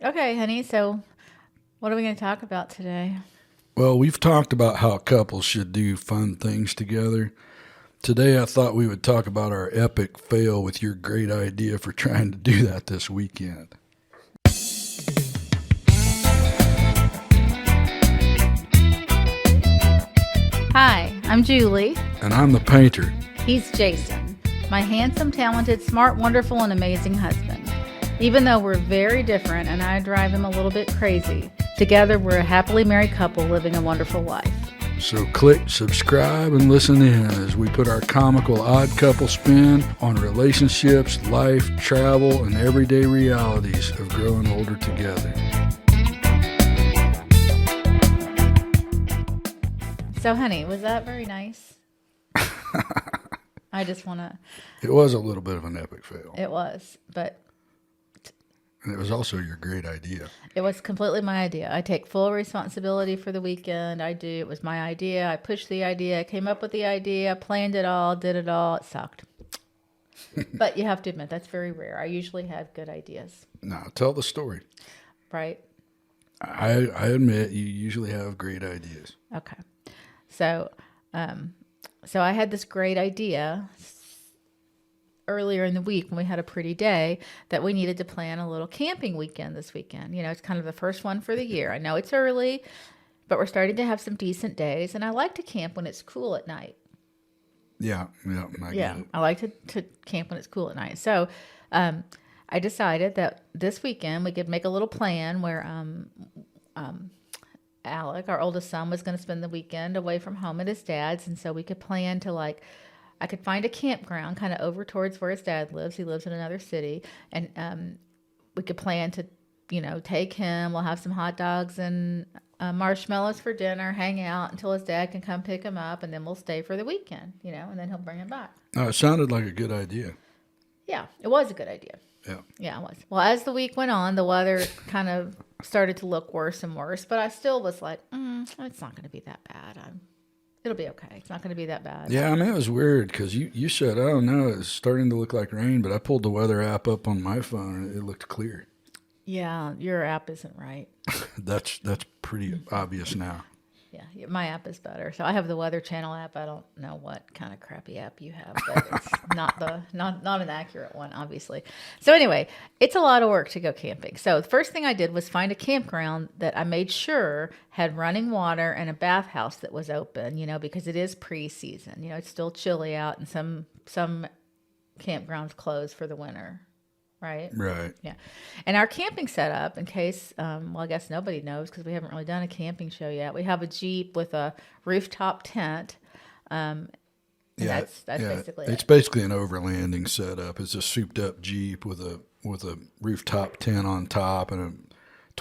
Okay, honey. So, what are we going to talk about today? Well, we've talked about how couples should do fun things together. Today, I thought we would talk about our epic fail with your great idea for trying to do that this weekend. Hi, I'm Julie. And I'm the painter. He's Jason, my handsome, talented, smart, wonderful, and amazing husband. Even though we're very different and I drive him a little bit crazy, together we're a happily married couple living a wonderful life. So click subscribe and listen in as we put our comical odd couple spin on relationships, life, travel, and everyday realities of growing older together. So, honey, was that very nice? I just want to. It was a little bit of an epic fail. It was, but And it was also your great idea. it was completely my idea. I take full responsibility for the weekend. I do. It was my idea. I pushed the idea. I came up with the idea, planned it all, did it all. It sucked. But you have to admit, that's very rare. I usually have good ideas, Now, tell the story. right? I admit you usually have great ideas. Okay. So, so I had this great idea earlier in the week when we had a pretty day that we needed to plan a little camping weekend this weekend. You know, it's kind of the first one for the year. I know it's early, but we're starting to have some decent days, and I like to camp when it's cool at night. Yeah, I get it. I like to camp when it's cool at night. So, I decided that this weekend we could make a little plan where Alec, our oldest son, was going to spend the weekend away from home at his dad's, and so we could plan to I could find a campground kind of over towards where his dad lives. He lives in another city, and we could plan to, take him. We'll have some hot dogs and marshmallows for dinner, hang out until his dad can come pick him up, and then we'll stay for the weekend, and then he'll bring him back. No, it sounded like a good idea. Yeah, it was a good idea. Yeah, it was. Well, as the week went on, the weather kind of started to look worse and worse, but I still was like, it's not going to be that bad. It'll be okay. It's not going to be that bad. Yeah, I mean, it was weird because you said, oh, no, it's starting to look like rain, but I pulled the weather app up on my phone and it looked clear. Yeah, your app isn't right. That's pretty obvious now. Yeah, my app is better. So I have the Weather Channel app. I don't know what kind of crappy app you have, but it's not an accurate one, obviously. So anyway, it's a lot of work to go camping. So the first thing I did was find a campground that I made sure had running water and a bathhouse that was open, because it is pre-season. It's still chilly out and some campgrounds close for the winter. Right? Right. Yeah. And our camping setup, in case, I guess nobody knows because we haven't really done a camping show yet. We have a Jeep with a rooftop tent. That's basically It's it. basically an overlanding setup. It's a souped up Jeep with a rooftop tent on top and a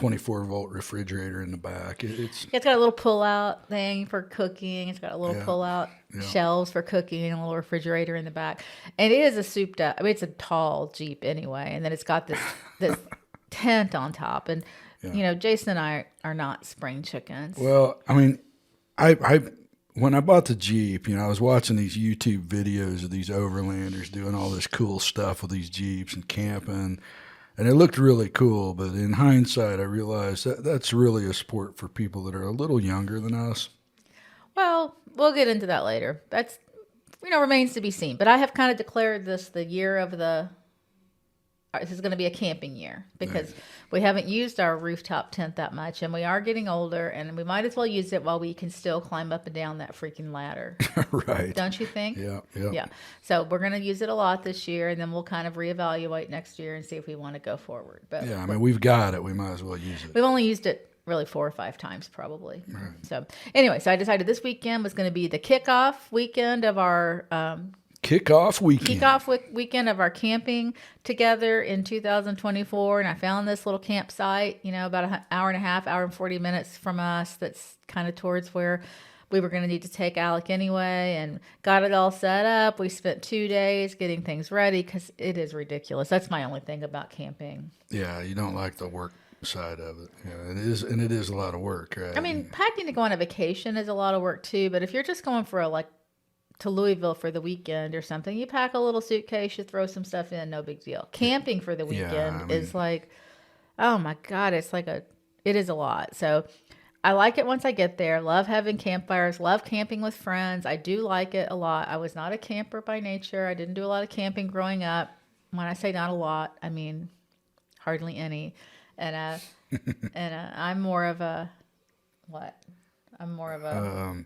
24-volt refrigerator in the back. It's It's got a little pull-out thing for cooking. It's got a little pull-out shelves for cooking and a little refrigerator in the back. And it is a souped up, it's a tall Jeep anyway. And then it's got this tent on top. And, Jason and I are not spring chickens. Well, I mean, I when I bought the Jeep, I was watching these YouTube videos of these overlanders doing all this cool stuff with these Jeeps and camping. And it looked really cool, but in hindsight, I realized that that's really a sport for people that are a little younger than us. Well, we'll get into that later. That's, remains to be seen. But I have kind of declared this the year of this is going to be a camping year because we haven't used our rooftop tent that much and we are getting older and we might as well use it while we can still climb up and down that freaking ladder. Right. Don't you think? Yeah. So we're going to use it a lot this year and then we'll kind of reevaluate next year and see if we want to go forward. But yeah, I mean, we've got it. We might as well use it. We've only used it really 4 or 5 times probably. Right. So anyway, I decided this weekend was going to be the kickoff weekend of our Kickoff weekend of our camping together in 2024. And I found this little campsite, about an hour and a half, hour and 40 minutes from us. That's kind of towards where we were going to need to take Alec anyway, and got it all set up. We spent 2 days getting things ready because it is ridiculous. That's my only thing about camping. Yeah, you don't like the work side of it. Yeah, it is, and it is a lot of work, right? I mean, packing to go on a vacation is a lot of work too, but if you're just going for to Louisville for the weekend or something, you pack a little suitcase, you throw some stuff in, no big deal. Camping for the weekend is like Oh my God, it is a lot. So I like it once I get there. Love having campfires, love camping with friends. I do like it a lot. I was not a camper by nature. I didn't do a lot of camping growing up. When I say not a lot, I mean hardly any. And I'm more of a what? I'm more of a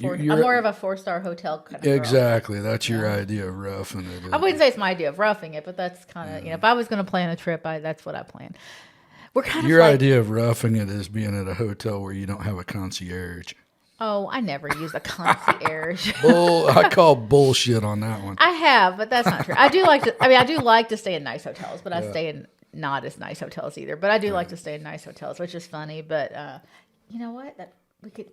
I'm more of a 4-star hotel kind of girl. exactly. That's your idea of roughing it. I wouldn't say it's my idea of roughing it, but that's kind of if I was going to plan a trip, that's what I plan. We're kind of Your idea of roughing it is being at a hotel where you don't have a concierge. Oh, I never use a concierge. I call bullshit on that one. I have, but that's not true. I do like to. I mean, I do like to stay in nice hotels, but I stay in not as nice hotels either. But I do like to stay in nice hotels, which is funny. But you know what?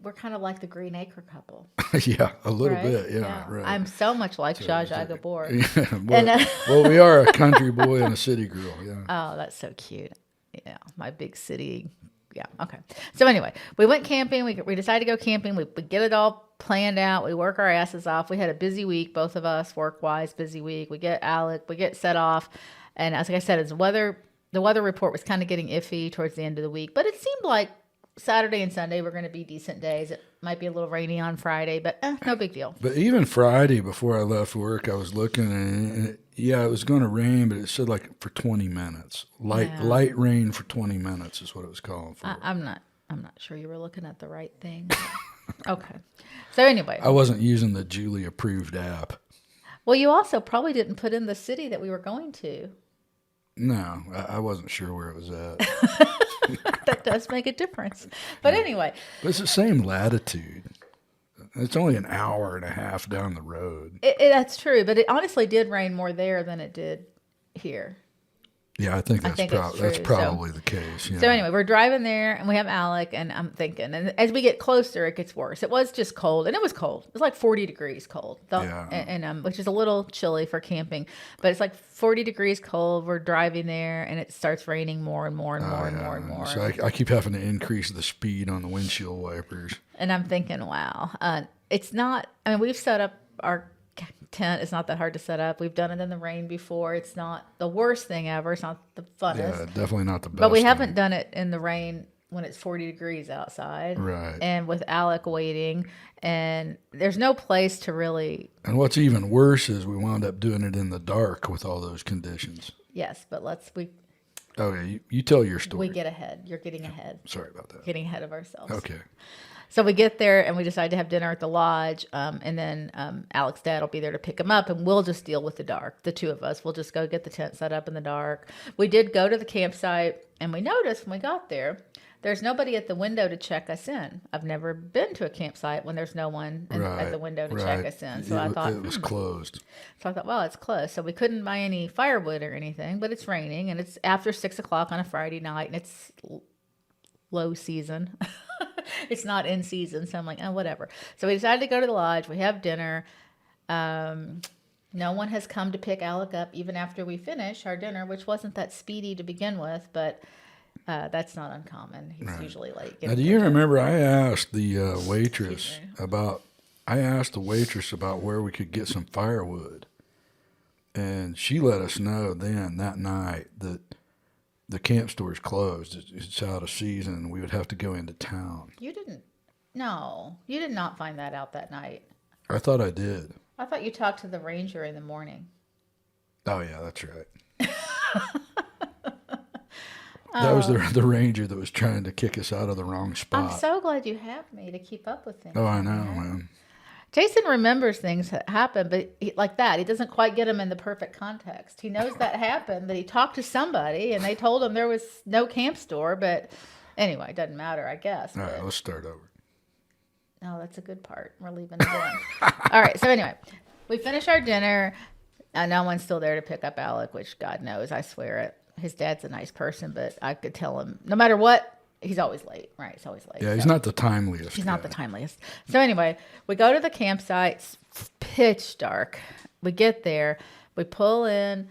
We're kind of like the Green Acre couple. Yeah, a little Right? bit. Yeah, right. I'm so much like Zsa Zsa Gabor. Yeah, well, we are a country boy and a city girl. Yeah. Oh, that's so cute. Yeah, my big city. Yeah, okay. So anyway, we went camping. We decided to go camping. We get it all planned out. We work our asses off. We had a busy week, both of us, work-wise, busy week. We get set off. And as I said, the weather report was kind of getting iffy towards the end of the week. But it seemed like Saturday and Sunday were going to be decent days. It might be a little rainy on Friday, but no big deal. But even Friday, before I left work, I was looking, and it was going to rain, but it said like for 20 minutes. Light rain for 20 minutes is what it was calling for. I'm not sure you were looking at the right thing. Okay. So anyway. I wasn't using the Julie approved app. Well, you also probably didn't put in the city that we were going to. No, I wasn't sure where it was at. That does make a difference. But anyway. But it's the same latitude. It's only an hour and a half down the road. That's true, but it honestly did rain more there than it did here. Yeah, I think that's probably the case. Yeah. So anyway, we're driving there, and we have Alec, and I'm thinking, and as we get closer, it gets worse. It was just cold, and it was cold. It was like 40 degrees cold, and which is a little chilly for camping, but it's like 40 degrees cold. We're driving there, and it starts raining more and more and more and more and more. So I keep having to increase the speed on the windshield wipers. And I'm thinking, wow, it's not. I mean, we've set up our tent. It's not that hard to set up. We've done it in the rain before. It's not the worst thing ever. It's not the funnest. Yeah, definitely not the best. But we haven't done it in the rain when it's 40 degrees outside. Right. And with Alec waiting, and there's no place to really. And what's even worse is we wound up doing it in the dark with all those conditions. Yes, but Okay, you tell your story. We get ahead. You're getting ahead. Sorry about that. Getting ahead of ourselves. Okay. So we get there and we decide to have dinner at the lodge. And then Alec's dad will be there to pick him up, and we'll just deal with the dark. The two of us, we'll just go get the tent set up in the dark. We did go to the campsite, and we noticed when we got there, there's nobody at the window to check us in. I've never been to a campsite when there's no one at the window to check us in. So I thought it was closed. So I thought, well, it's closed. So we couldn't buy any firewood or anything, but it's raining, and it's after 6:00 on a Friday night, and it's low season. It's not in season. So I'm like, oh, whatever. So we decided to go to the lodge. We have dinner. No one has come to pick Alec up even after we finish our dinner, which wasn't that speedy to begin with, but that's not uncommon. He's usually late. Now, do you remember I asked the waitress about where we could get some firewood, and she let us know then that night that the camp store's closed. It's out of season, and we would have to go into town. You didn't? No, you did not find that out that night. I thought I did. I thought you talked to the ranger in the morning. Oh, yeah, that's right. That was the ranger that was trying to kick us out of the wrong spot. I'm so glad you have me to keep up with things. Oh, I know, man. Jason remembers things that happen, but like that, he doesn't quite get them in the perfect context. He knows that happened, that he talked to somebody, and they told him there was no camp store, but anyway, it doesn't matter, I guess. All right, let's start over. No, that's a good part. We're leaving it in. All right, so anyway, we finish our dinner. No one's still there to pick up Alec, which God knows, I swear it. His dad's a nice person, but I could tell him, no matter what, he's always late, right? He's always late. Yeah, he's not the timeliest. He's not the timeliest. So anyway, we go to the campsite. It's pitch dark. We get there. We pull in,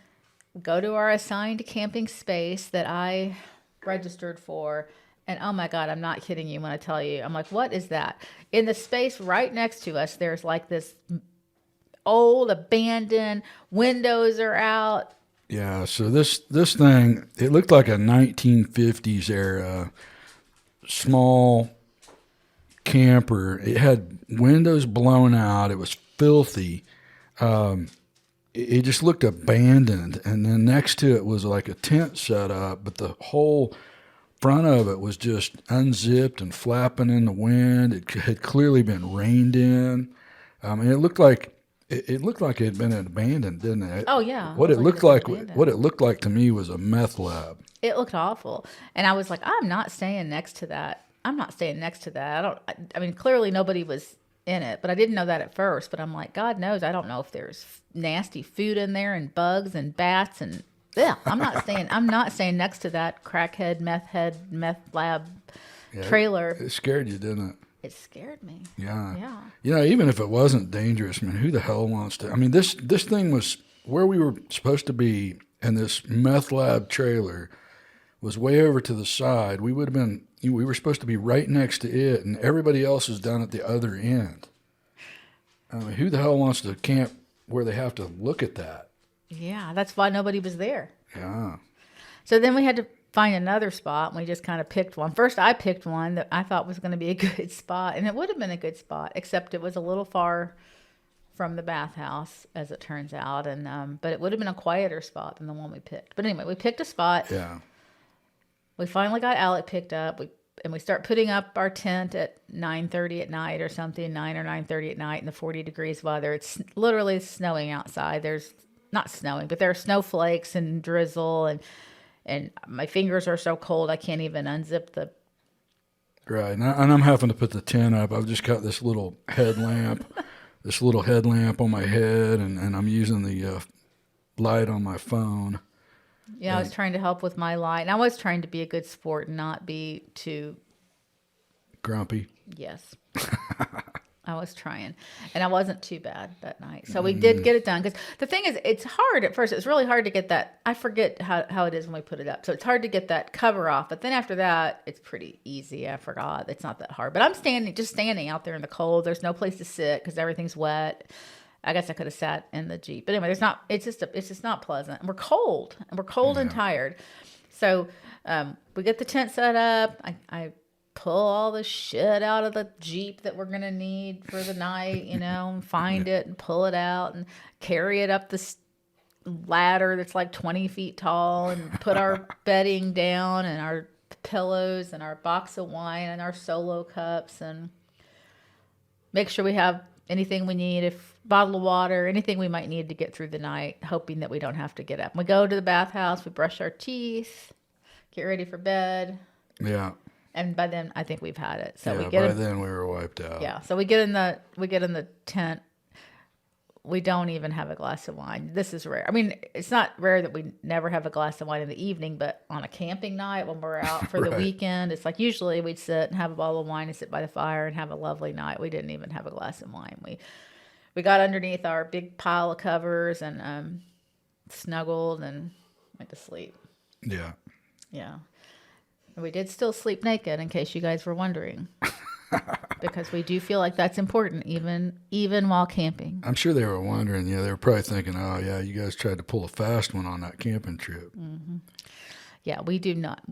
go to our assigned camping space that I registered for. And oh my God, I'm not kidding you when I tell you. I'm like, what is that? In the space right next to us, there's like this old, abandoned, windows are out. Yeah, so this thing, it looked like a 1950s era small camper. It had windows blown out. It was filthy. It just looked abandoned. And then next to it was like a tent set up, but the whole front of it was just unzipped and flapping in the wind. It had clearly been rained in. And it looked like it had been abandoned, didn't it? Oh yeah, it What looked it like it looked had been like, what abandoned. it looked like to me was a meth lab. It looked awful, and I was like, I'm not staying next to that. I'm not staying next to that. I mean, clearly nobody was in it, but I didn't know that at first. But I'm like, God knows, I don't know if there's nasty food in there and bugs and bats and yeah. I'm not staying. I'm not staying next to that crackhead, meth lab Yeah, trailer. it scared you, didn't it? It scared me. Yeah. Yeah. Even if it wasn't dangerous, man, who the hell wants to? I mean, this thing was where we were supposed to be, and this meth lab trailer was way over to the side. We would have been, we were supposed to be right next to it, and everybody else is down at the other end. I mean, who the hell wants to camp where they have to look at that? Yeah, that's why nobody was there. Yeah. So then we had to find another spot, and we just kind of picked one. First, I picked one that I thought was going to be a good spot, and it would have been a good spot, except it was a little far from the bathhouse, as it turns out, and but it would have been a quieter spot than the one we picked. But anyway, we picked a spot. Yeah. We finally got Alec picked up. We start putting up our tent at 9:30 at night or something, 9 or 9:30 at night in the 40 degrees weather. It's literally snowing outside. There's not snowing, but there are snowflakes and drizzle, and my fingers are so cold I can't even unzip the. Right. And I'm having to put the tent up. I've just got this little headlamp, on my head, and I'm using the light on my phone. Yeah, I was trying to help with my light, and I was trying to be a good sport and not be too. Grumpy. Yes. I was trying, and I wasn't too bad that night. So we did get it done. Because the thing is, it's hard at first. It's really hard to get that. I forget how it is when we put it up. So it's hard to get that cover off. But then after that, it's pretty easy. I forgot. It's not that hard. But I'm just standing out there in the cold. There's no place to sit because everything's wet. I guess I could have sat in the Jeep. But anyway, there's not. It's just not pleasant. And we're cold. And tired. So we get the tent set up. I pull all the shit out of the Jeep that we're going to need for the night, and find it and pull it out and carry it up this ladder that's like 20 feet tall and put our bedding down and our pillows and our box of wine and our solo cups and make sure we have anything we need, if bottle of water, anything we might need to get through the night, hoping that we don't have to get up. We go to the bathhouse, we brush our teeth, get ready for bed. Yeah. And by then, I think we've had it. So then we were wiped out. Yeah. So we get in the tent. We don't even have a glass of wine. This is rare. I mean, it's not rare that we never have a glass of wine in the evening, but on a camping night when we're out for the weekend, it's like usually we'd sit and have a bottle of wine and sit by the fire and have a lovely night. We didn't even have a glass of wine. We got underneath our big pile of covers and snuggled and went to sleep. Yeah. Yeah. We did still sleep naked, in case you guys were wondering, because we do feel like that's important, even while camping. I'm sure they were wondering. Yeah, they were probably thinking, "Oh, yeah, you guys tried to pull a fast one on that camping trip." Mm-hmm. Yeah, we do not.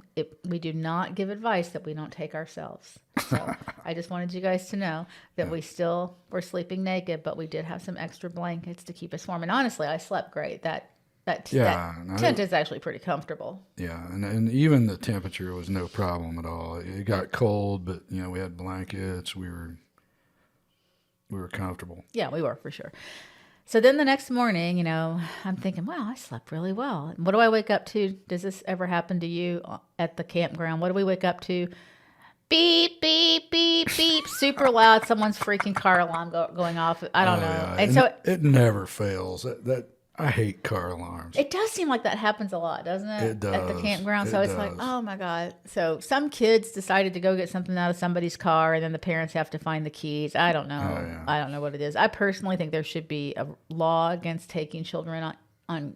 We do not give advice that we don't take ourselves. So I just wanted you guys to know that we still were sleeping naked, but we did have some extra blankets to keep us warm. And honestly, I slept great. That tent is actually pretty comfortable. Yeah, and even the temperature was no problem at all. It got cold, but we had blankets. We were comfortable. Yeah, we were for sure. So then the next morning, I'm thinking, wow, I slept really well. And what do I wake up to? Does this ever happen to you at the campground? What do we wake up to? Beep, beep, beep, beep. Super loud. Someone's freaking car alarm going off. I don't know. Yeah. And so it never fails. That I hate car alarms. It does seem like that happens a lot, doesn't it? It does. At the campground. So it's like, oh my God. So some kids decided to go get something out of somebody's car and then the parents have to find the keys. I don't know. Oh, yeah. I don't know what it is. I personally think there should be a law against taking children on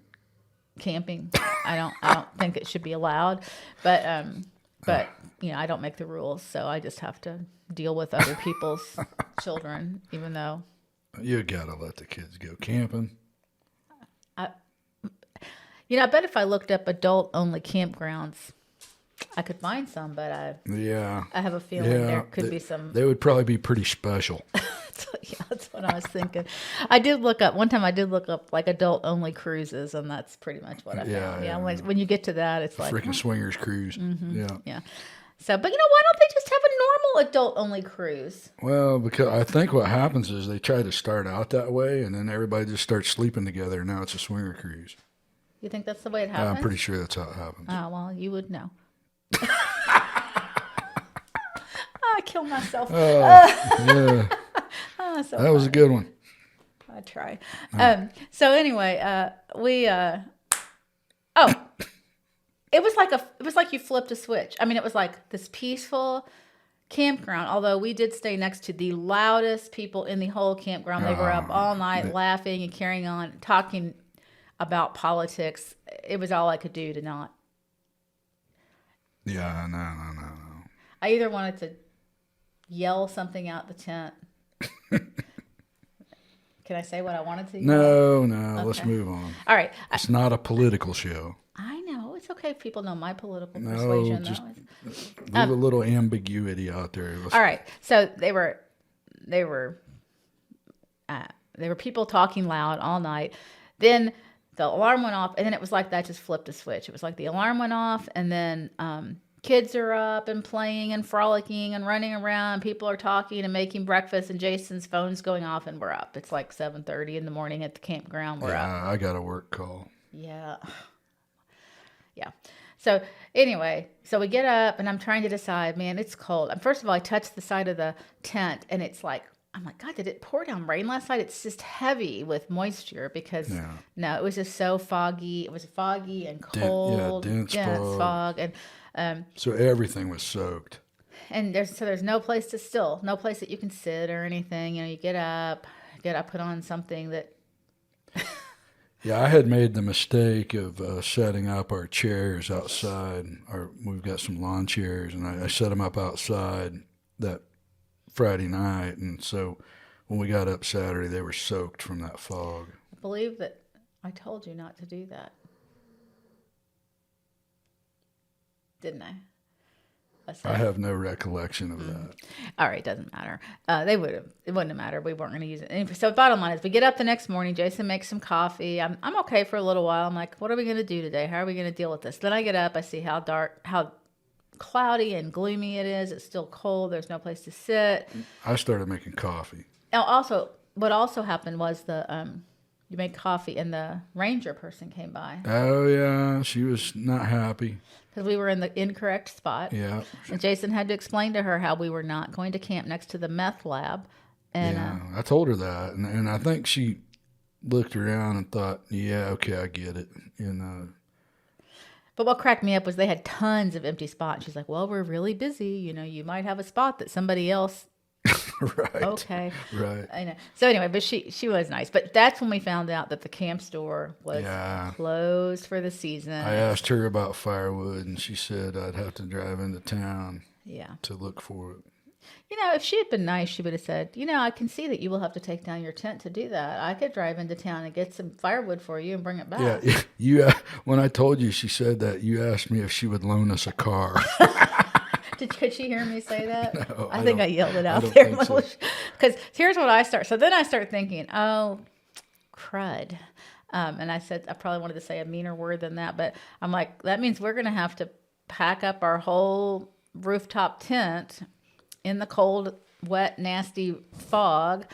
camping. I don't think it should be allowed. But I don't make the rules, so I just have to deal with other people's children, even though You gotta let the kids go camping. I bet if I looked up adult-only campgrounds, I could find some, but Yeah. I have a feeling there could be some. They would probably be pretty special. Yeah, that's what I was thinking. I did look up one time. I did look up like adult-only cruises, and that's pretty much what I found. Yeah, when you get to that, it's like freaking swingers cruise. yeah. So, but why don't they just have a normal adult-only cruise? Well, because I think what happens is they try to start out that way, and then everybody just starts sleeping together. Now it's a swinger cruise. You think that's the way it happens? I'm pretty sure that's how it happens. Oh, well, you would know. I killed myself. Yeah. So that was a good one. I try. So anyway, we it was like you flipped a switch. I mean, it was like this peaceful campground, although we did stay next to the loudest people in the whole campground. They were up all night laughing and carrying on, talking about politics. It was all I could do to not. Yeah, no. I either wanted to yell something out the tent. Can I say what I wanted to? No, Okay. Let's move on. All right. It's not a political show. I know. It's okay if people know my political No, persuasion. just though. leave a little ambiguity out there. All right. So they were people talking loud all night. Then the alarm went off, and then it was like that just flipped a switch. It was like the alarm went off, and then kids are up and playing and frolicking and running around. People are talking and making breakfast, and Jason's phone's going off, and we're up. It's like 7:30 in the morning at the campground. We're up. I got a work call. Yeah. So anyway, so we get up, and I'm trying to decide, man, it's cold. And first of all, I touched the side of the tent, and it's like, I'm like, God, did it pour down rain last night? It's just heavy with moisture because no, it was just so foggy. It was foggy and cold, dense fog, and so everything was soaked. And there's no place that you can sit or anything. You get up, put on something that. Yeah, I had made the mistake of setting up our chairs outside. We've got some lawn chairs, and I set them up outside that Friday night, and so when we got up Saturday, they were soaked from that fog. I believe that I told you not to do that, didn't I? I have no recollection of that. All right, doesn't matter. It wouldn't have mattered. We weren't going to use it. Anyway, so bottom line is, we get up the next morning. Jason makes some coffee. I'm okay for a little while. I'm like, what are we going to do today? How are we going to deal with this? Then I get up. I see how cloudy and gloomy it is. It's still cold. There's no place to sit. I started making coffee. Now, also, what also happened was you made coffee, and the ranger person came by. Oh yeah, she was not happy because we were in the incorrect spot. Yeah, and Jason had to explain to her how we were not going to camp next to the meth lab. And I told her that, and I think she looked around and thought, yeah, okay, I get it. But what cracked me up was they had tons of empty spots. She's like, well, we're really busy. You might have a spot that somebody else. Right. Okay. Right. I know. So anyway, but she was nice. But that's when we found out that the camp store was closed for the season. I asked her about firewood, and she said I'd have to drive into town to look for it. If she had been nice, she would have said, I can see that you will have to take down your tent to do that. I could drive into town and get some firewood for you and bring it back. Yeah. When I told you, she said that, you asked me if she would loan us a car. Could she hear me say that? No, I think I yelled it out there. Because here's what I start. So then I start thinking, oh, crud. And I said, I probably wanted to say a meaner word than that. But I'm like, that means we're going to have to pack up our whole rooftop tent in the cold, wet, nasty fog.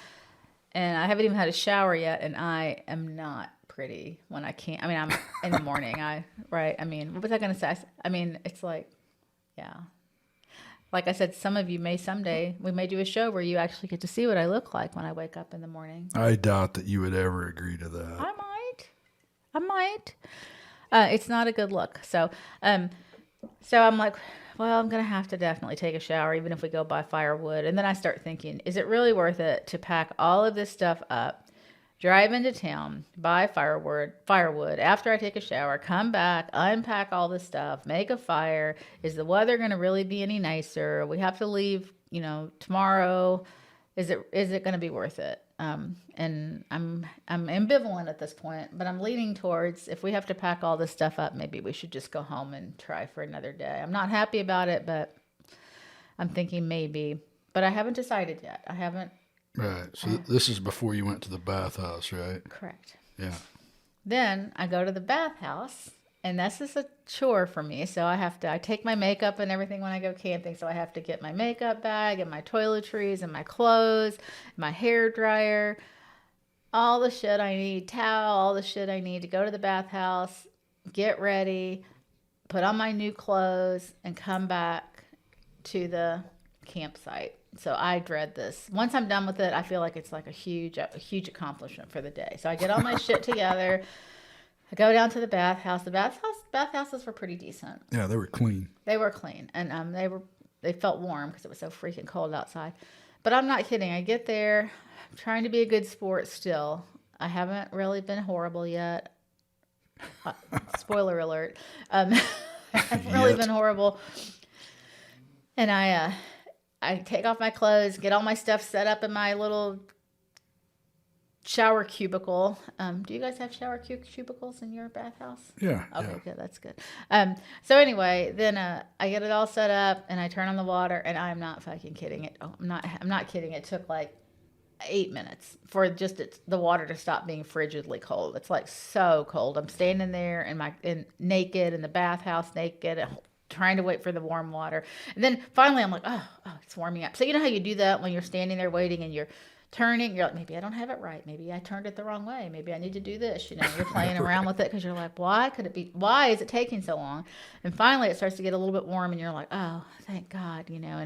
And I haven't even had a shower yet. And I am not pretty when I can't. I mean, I'm in the morning. Right. I mean, what was I going to say? I mean, it's like, yeah. Like I said, some of you we may do a show where you actually get to see what I look like when I wake up in the morning. I doubt that you would ever agree to that. I might. It's not a good look. So I'm like, well, I'm going to have to definitely take a shower, even if we go buy firewood. And then I start thinking, is it really worth it to pack all of this stuff up, drive into town, buy firewood after I take a shower, come back, unpack all this stuff, make a fire? Is the weather going to really be any nicer? We have to leave, tomorrow. Is it going to be worth it? And I'm ambivalent at this point, but I'm leaning towards if we have to pack all this stuff up, maybe we should just go home and try for another day. I'm not happy about it, but I'm thinking maybe. But I haven't decided yet. I haven't. Right. So this is before you went to the bathhouse, right? Correct. Yeah. Then I go to the bathhouse, and this is a chore for me. So I take my makeup and everything when I go camping. So I have to get my makeup bag and my toiletries and my clothes, my hair dryer, all the shit I need, towel, all the shit I need to go to the bathhouse, get ready, put on my new clothes, and come back to the campsite. So I dread this. Once I'm done with it, I feel like it's like a huge accomplishment for the day. So I get all my shit together. I go down to the bathhouse. The bathhouses were pretty decent. Yeah, they were clean. They were clean, and they felt warm because it was so freaking cold outside. But I'm not kidding. I get there, I'm trying to be a good sport still. I haven't really been horrible yet. Spoiler alert. I haven't really been horrible. And I take off my clothes, get all my stuff set up in my little shower cubicle. Do you guys have shower cubicles in your bathhouse? Yeah. Okay, yeah. good. That's good. So anyway, then I get it all set up and I turn on the water, and I'm not fucking kidding it. I'm not kidding. It took like 8 minutes for just the water to stop being frigidly cold. It's like so cold. I'm standing there in naked in the bathhouse, naked, trying to wait for the warm water. And then finally I'm like, oh, it's warming up. So you know how you do that when you're standing there waiting and you're turning, you're like, maybe I don't have it right. Maybe I turned it the wrong way. Maybe I need to do this. You know, you're playing around with it because you're like, why is it taking so long? And finally it starts to get a little bit warm and you're like, oh, thank God, you know,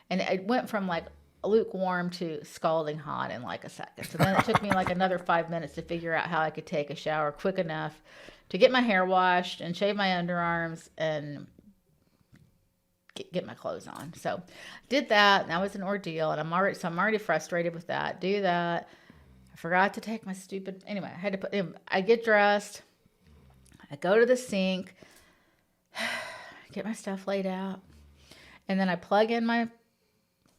and it went from like lukewarm to scalding hot in like a second. So then it took me like another 5 minutes to figure out how I could take a shower quick enough to get my hair washed and shave my underarms and get my clothes on. So did that, and that was an ordeal, and I'm already frustrated with that. Do that. I forgot to take my anyway, I get dressed, I go to the sink, get my stuff laid out, and then I plug in my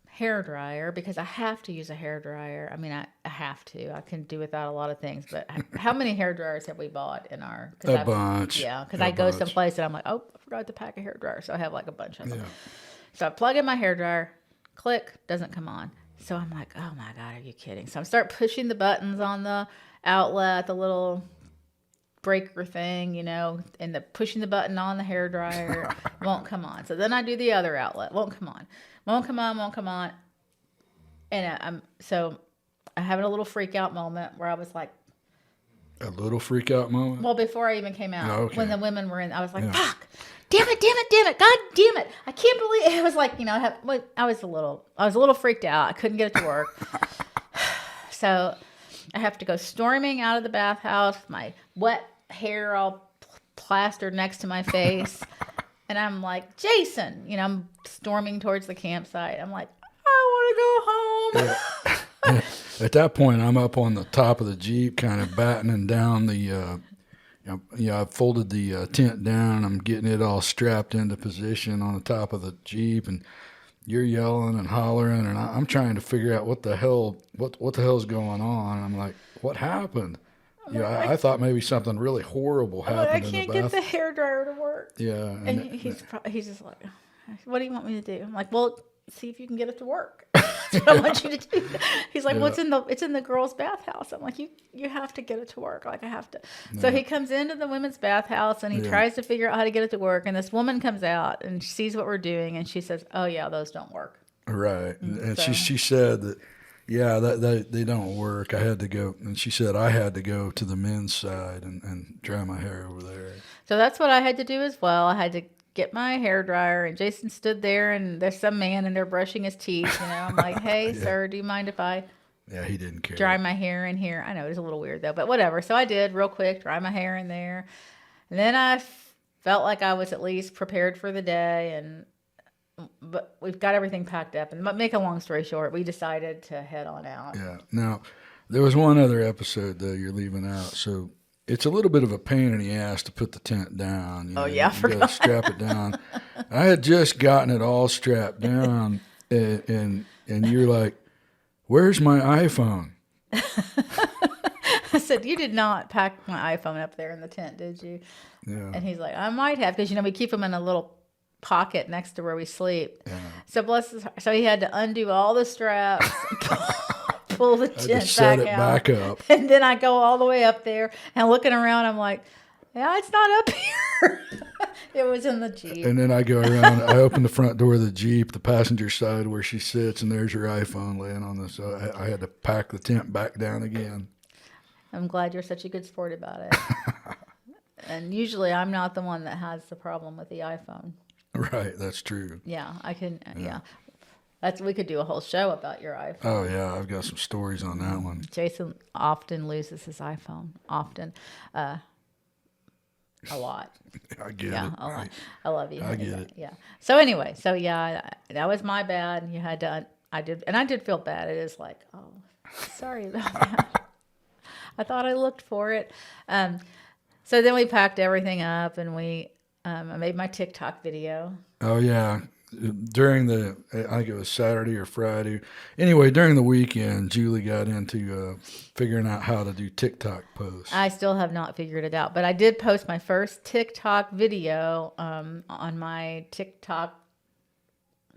hair dryer because I have to use a hair dryer. I mean, I have to. I can do without a lot of things, but how many hair dryers have we bought in our... A bunch. Yeah, because I go someplace and I'm like, oh, I forgot to pack a hair dryer. So I have like a bunch of them. Yeah. So I plug in my hair dryer, click, doesn't come on. So I'm like, oh my God, are you kidding? So I start pushing the buttons on the outlet, the little breaker thing, you know, and pushing the button on the hair dryer won't come on. So then I do the other outlet, won't come on. Won't come on. And I'm having a little freak out moment where I was like... A little freak out moment? Well, before I even came out, okay. When the women were in, I was like, fuck, damn it, God damn it. I can't believe it. I was like, you know, I was a little freaked out. I couldn't get it to work. So I have to go storming out of the bathhouse, my wet hair all plastered next to my face. And I'm like, Jason, you know, I'm storming towards the campsite. I'm like, I want to go home. At that point, I'm up on the top of the Jeep, kind of battening down I folded the tent down. I'm getting it all strapped into position on the top of the Jeep, and you're yelling and hollering, and I'm trying to figure out what the hell's going on. And I'm like, what happened? I thought maybe something really horrible happened in the bath. I can't get the hairdryer to work. Yeah. And he's just like, what do you want me to do? I'm like, well, see if you can get it to work. That's what I want you to do. He's like, well, it's in the girls' bathhouse. I'm like, you have to get it to work. Like, I have to. Yeah. So he comes into the women's bathhouse and he tries to figure out how to get it to work. And this woman comes out and she sees what we're doing and she says, oh yeah, those don't work. Right. And so she said that, yeah, they don't work. I had to go, and she said I had to go to the men's side and dry my hair over there. So that's what I had to do as well. I had to get my hair dryer, and Jason stood there, and there's some man in there brushing his teeth. You know, I'm like, hey, sir, do you mind if I? Yeah, he didn't care. Dry my hair in here. I know it was a little weird though, but whatever. So I did real quick, dry my hair in there, and then I felt like I was at least prepared for the day, but we've got everything packed up. And make a long story short, we decided to head on out. Yeah. Now, there was one other episode, though, you're leaving out. So it's a little bit of a pain in the ass to put the tent down. You know, I forgot. You got to strap it down. I had just gotten it all strapped down, and you're like, where's my iPhone? I said, you did not pack my iPhone up there in the tent, did you? Yeah. And he's like, I might have, because, we keep them in a little pocket next to where we sleep. Yeah. So bless his heart. So he had to undo all the straps, pull the I had to tent set back it out. back up. And then I go all the way up there and looking around, I'm like, yeah, it's not up here. It was in the Jeep. And then I go around, I open the front door of the Jeep, the passenger side where she sits, and there's your iPhone laying on the side. I had to pack the tent back down again. I'm glad you're such a good sport about it. And usually I'm not the one that has the problem with the iPhone. Right, that's true. Yeah, I can, yeah. We could do a whole show about your iPhone. Oh, yeah, I've got some stories on that one. Jason often loses his iPhone. Often. A lot. I get Yeah, it. a lot. I love you. I get it. Yeah. So anyway, that was my bad. You had to, I did feel bad. It is like, oh, sorry about that. I thought I looked for it. So then we packed everything up and I made my TikTok video. Oh, yeah. During I think it was Saturday or Friday. Anyway, during the weekend, Julie got into figuring out how to do TikTok posts. I still have not figured it out, but I did post my first TikTok video on my TikTok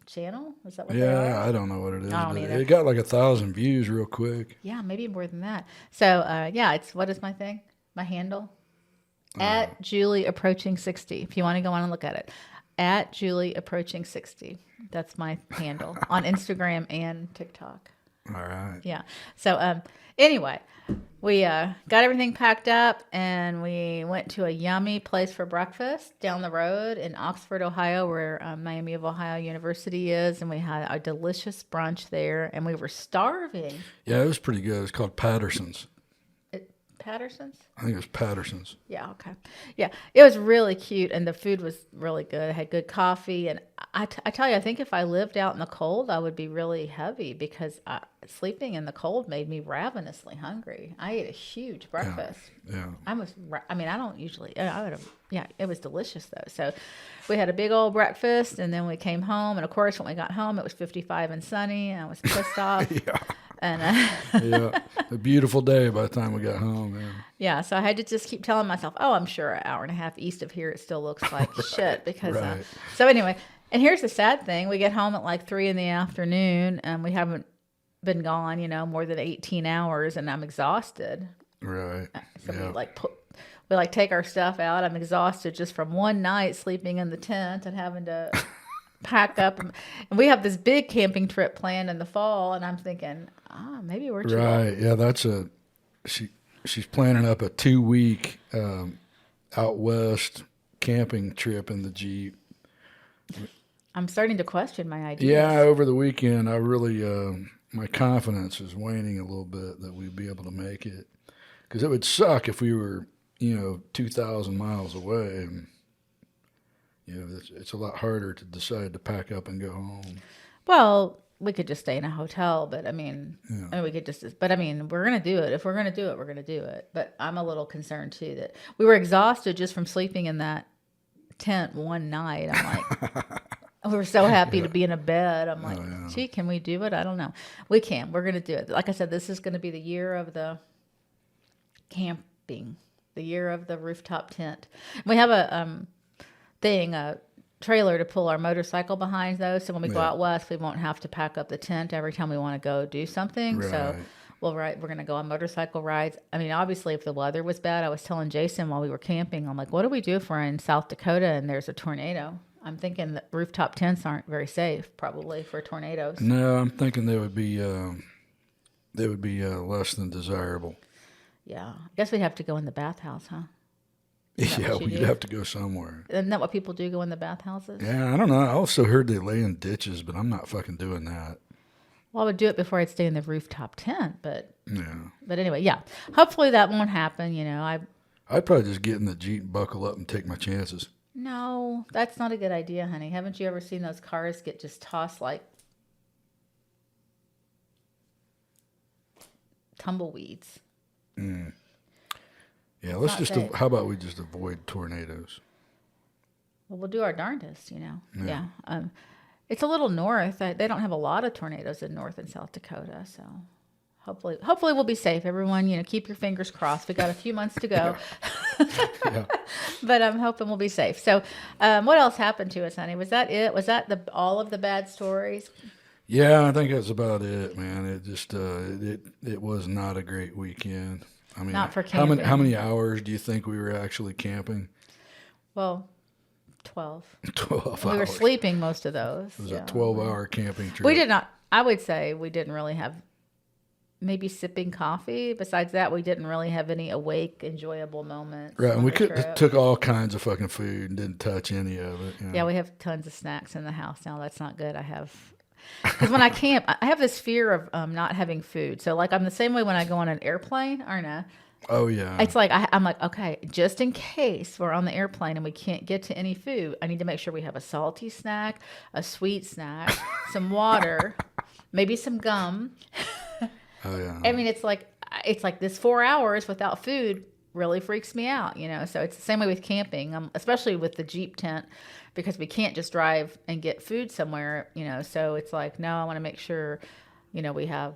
channel. Is that what they are? Yeah, I don't know what it is. I don't But either. it got like 1,000 views real quick. Yeah, maybe more than that. So, what is my thing? My handle? At Julie Approaching 60. If you want to go on and look at it. At Julie Approaching 60. That's my handle on Instagram and TikTok. All right. Yeah. So, anyway, we got everything packed up and we went to a yummy place for breakfast down the road in Oxford, Ohio, where Miami of Ohio University is. And we had a delicious brunch there and we were starving. Yeah, it was pretty good. It's called Patterson's. Patterson's? I think it was Patterson's. Yeah, okay. Yeah, it was really cute, and the food was really good. It had good coffee, and I tell you, I think if I lived out in the cold, I would be really heavy because sleeping in the cold made me ravenously hungry. I ate a huge breakfast. Yeah. I don't usually, it was delicious, though. So we had a big old breakfast, and then we came home, and of course, when we got home, it was 55 and sunny, and I was pissed off. Yeah. And Yeah, a beautiful day by the time we got home. yeah, so I had to just keep telling myself, oh, I'm sure an hour and a half east of here, it still looks like shit. Because Right. so anyway, and here's the sad thing: we get home at like 3 p.m, and we haven't been gone, more than 18 hours, and I'm exhausted. Right. So Yeah. we take our stuff out. I'm exhausted just from one night sleeping in the tent and having to pack up. And we have this big camping trip planned in the fall, and I'm thinking, maybe we're too Right. Yeah, she's planning up a 2-week out west camping trip in the Jeep. I'm starting to question my ideas. Yeah, over the weekend, I really my confidence is waning a little bit that we'd be able to make it, because it would suck if we were 2,000 miles away, and it's a lot harder to decide to pack up and go home. Well, we could just stay in a hotel, but we could we're going to do it. If we're going to do it, we're going to do it. But I'm a little concerned too that we were exhausted just from sleeping in that tent one night. I'm like, we were so happy to be in a bed. I'm like, gee, can we do it? I don't know. We can. We're going to do it. Like I said, this is going to be the year of the camping, the year of the rooftop tent. We have a trailer to pull our motorcycle behind, though, so when we go out west, we won't have to pack up the tent every time we want to go do something. Right. So we're going to go on motorcycle rides. I mean, obviously, if the weather was bad, I was telling Jason while we were camping, I'm like, what do we do if we're in South Dakota and there's a tornado? I'm thinking that rooftop tents aren't very safe, probably, for tornadoes. No, I'm thinking they would be less than desirable. Yeah, I guess we'd have to go in the bathhouse, huh? Yeah, we'd have to go somewhere. Isn't that what people do, go in the bathhouses? Yeah, I don't know. I also heard they lay in ditches, but I'm not fucking doing that. Well, I would do it before I'd stay in the rooftop tent, but Yeah. But anyway, yeah. Hopefully that won't happen, I'd probably just get in the Jeep, buckle up, and take my chances. No, that's not a good idea, honey. Haven't you ever seen those cars get just tossed like tumbleweeds? Yeah, let's not just. safe. How about we just avoid tornadoes? Well, we'll do our darndest, Yeah. It's a little north. They don't have a lot of tornadoes in North and South Dakota, so hopefully we'll be safe. Everyone, keep your fingers crossed. We got a few months to go, Yeah. but I'm hoping we'll be safe. So, what else happened to us, honey? Was that it? Was that the all of the bad stories? Yeah, I think that's about it, man. It just it was not a great weekend. I mean, Not for how camping. many hours do you think we were actually camping? Well, 12. 12 We were hours. sleeping most of those. It was a Yeah. 12-hour camping We trip. did not. I would say we didn't really have maybe sipping coffee. Besides that, we didn't really have any awake, enjoyable moments Right, and on we the could trip. took all kinds of fucking food and didn't touch any of it. Yeah, we have tons of snacks in the house now. That's not good. I have because when I camp, I have this fear of not having food. So like I'm the same way when I go on an airplane, Arna. Oh yeah. It's like I'm like, okay, just in case we're on the airplane and we can't get to any food, I need to make sure we have a salty snack, a sweet snack, some water, maybe some gum. Oh yeah. I mean, it's like this 4 hours without food really freaks me out, So it's the same way with camping, especially with the Jeep tent, because we can't just drive and get food somewhere. So it's like, no, I want to make sure, we have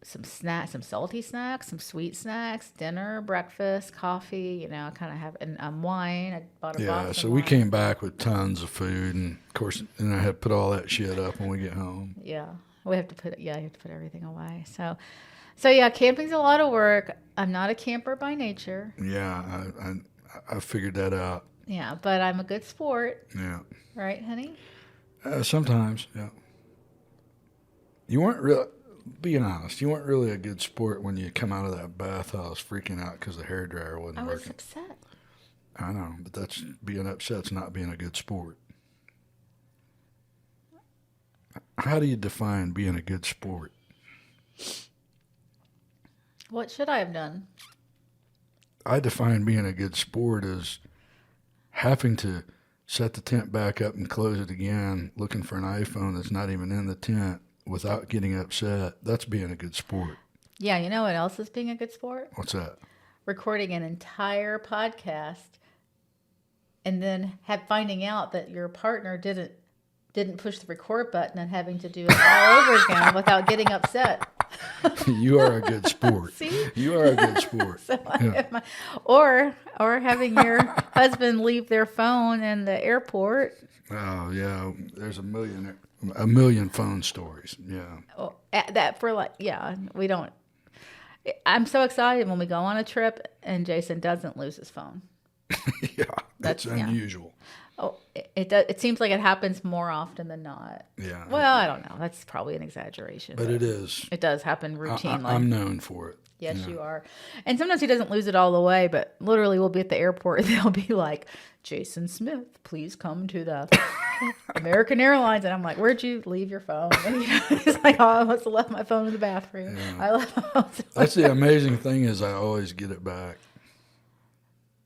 some snacks, some salty snacks, some sweet snacks, dinner, breakfast, coffee. I kind of have and wine. I bought a Yeah, box of so we wine. came back with tons of food, and of course, and I had to put all that shit up when we get home. Yeah, we have to put. Yeah, you have to put everything away. So yeah, camping's a lot of work. I'm not a camper by nature. Yeah, I figured that out. Yeah, but I'm a good sport, Yeah, right, honey? sometimes. Yeah, you weren't real. Being honest, you weren't really a good sport when you come out of that bathhouse freaking out because the hairdryer I wasn't was working. upset. I know, but that's being upset's not being a good sport. How do you define being a good sport? What should I have done? I define being a good sport as having to set the tent back up and close it again, looking for an iPhone that's not even in the tent without getting upset. That's being a good sport. Yeah, you know what else is being a good sport? What's that? Recording an entire podcast and then finding out that your partner didn't push the record button and having to do it all over again without getting upset. You are a good sport. See? You are a good sport. So Yeah. or having your husband leave their phone in the airport. Oh yeah, there's a million phone stories. Yeah. Oh, that for like, yeah, we don't. I'm so excited when we go on a trip and Jason doesn't lose his phone. Yeah, that's yeah. unusual. Oh, it does. It seems like it happens more often than not. Yeah. Well, I don't know. That's probably an exaggeration. But it is. It does happen routinely. I'm known for it. Yes, you are. And sometimes he doesn't lose it all the way, but literally we'll be at the airport and they'll be like, Jason Smith, please come to the American Airlines. And I'm like, where'd you leave your phone? And he's like, oh, I must have left my phone in the bathroom. Yeah. I left my phone. That's the amazing thing is I always get it back.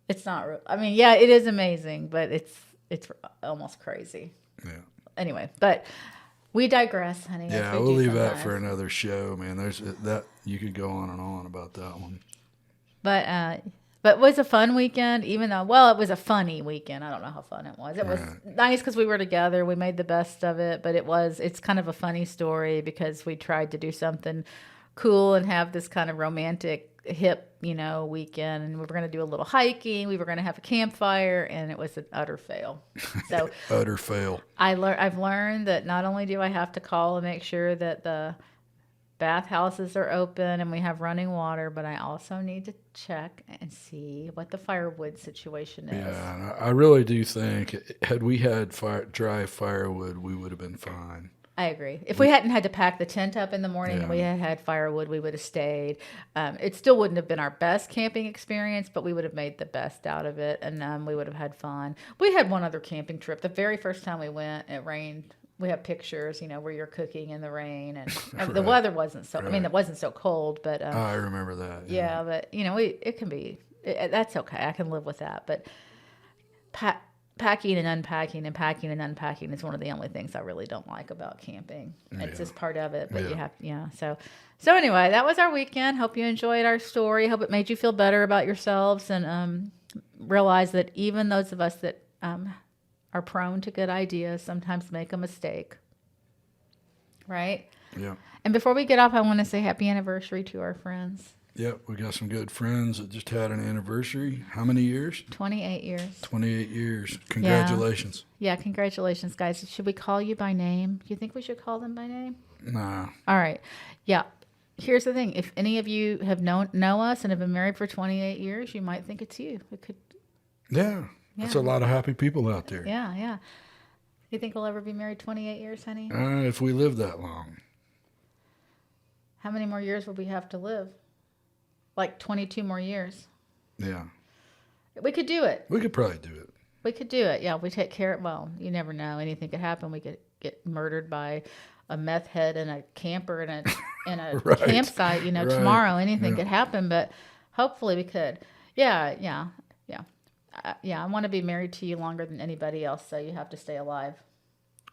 It's not real. I mean, yeah, it is amazing, but it's almost crazy. Yeah. Anyway, but we digress, honey. That's Yeah, what we we'll do leave that sometimes. for another show, man. There's that you could go on and on about that one. But it was a fun weekend, even though, well, it was a funny weekend. I don't know how fun it was. It was nice because we were together. We made the best of it, but it's kind of a funny story because we tried to do something cool and have this kind of romantic, hip, weekend. And we were going to do a little hiking. We were going to have a campfire, and it was an utter fail. So Utter fail. I've learned that not only do I have to call and make sure that the bathhouses are open and we have running water, but I also need to check and see what the firewood situation is. Yeah, and I really do think had we had dry firewood, we would have been fine. I agree. If we hadn't had to pack the tent up in the morning and Yeah. we had had firewood, we would have stayed. It still wouldn't have been our best camping experience, but we would have made the best out of it, and we would have had fun. We had one other camping trip. The very first time we went, it rained. We have pictures, where you're cooking in the rain, and the weather wasn't so. I mean, it wasn't so cold, but I remember that. yeah, but it can be. That's okay. I can live with that. But packing and unpacking and packing and unpacking is one of the only things I really don't like about camping. It's just part of it, but you have, So anyway, that was our weekend. Hope you enjoyed our story. Hope it made you feel better about yourselves and realize that even those of us that are prone to good ideas sometimes make a mistake. right? Yeah. And before we get off, I want to say happy anniversary to our friends. Yep, we got some good friends that just had an anniversary. How many years? 28 years. 28 years. Congratulations. Yeah, congratulations, guys. Should we call you by name? Do you think we should call them by name? Nah. All right. Yeah. Here's the thing. If any of you have know us and have been married for 28 years, you might think it's you. It could. Yeah. That's a lot of happy people out there. Yeah, yeah. You think we'll ever be married 28 years, honey? If we live that long. How many more years will we have to live? Like 22 more years. Yeah. We could do it. We could probably do it. We could do it. Yeah, we take care of, well, you never know. Anything could happen. We could get murdered by a meth head and a camper in a Right. campsite, Right. tomorrow. Anything could happen, but hopefully we could. Yeah. I want to be married to you longer than anybody else, so you have to stay alive.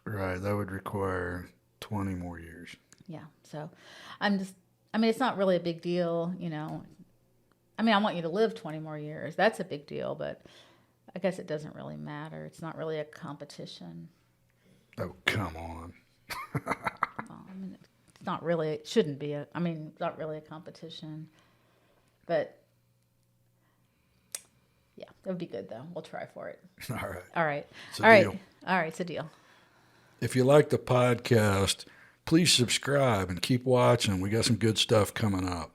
Right. That would require 20 more years. Yeah. So it's not really a big deal, I want you to live 20 more years. That's a big deal, but I guess it doesn't really matter. It's not really a competition. Oh, come on. Well, it's not really, it shouldn't be it's not really a competition, but yeah, it would be good though. We'll try for it. All right. All right. It's a All right. deal. All right. It's a deal. If you like the podcast, please subscribe and keep watching. We got some good stuff coming up.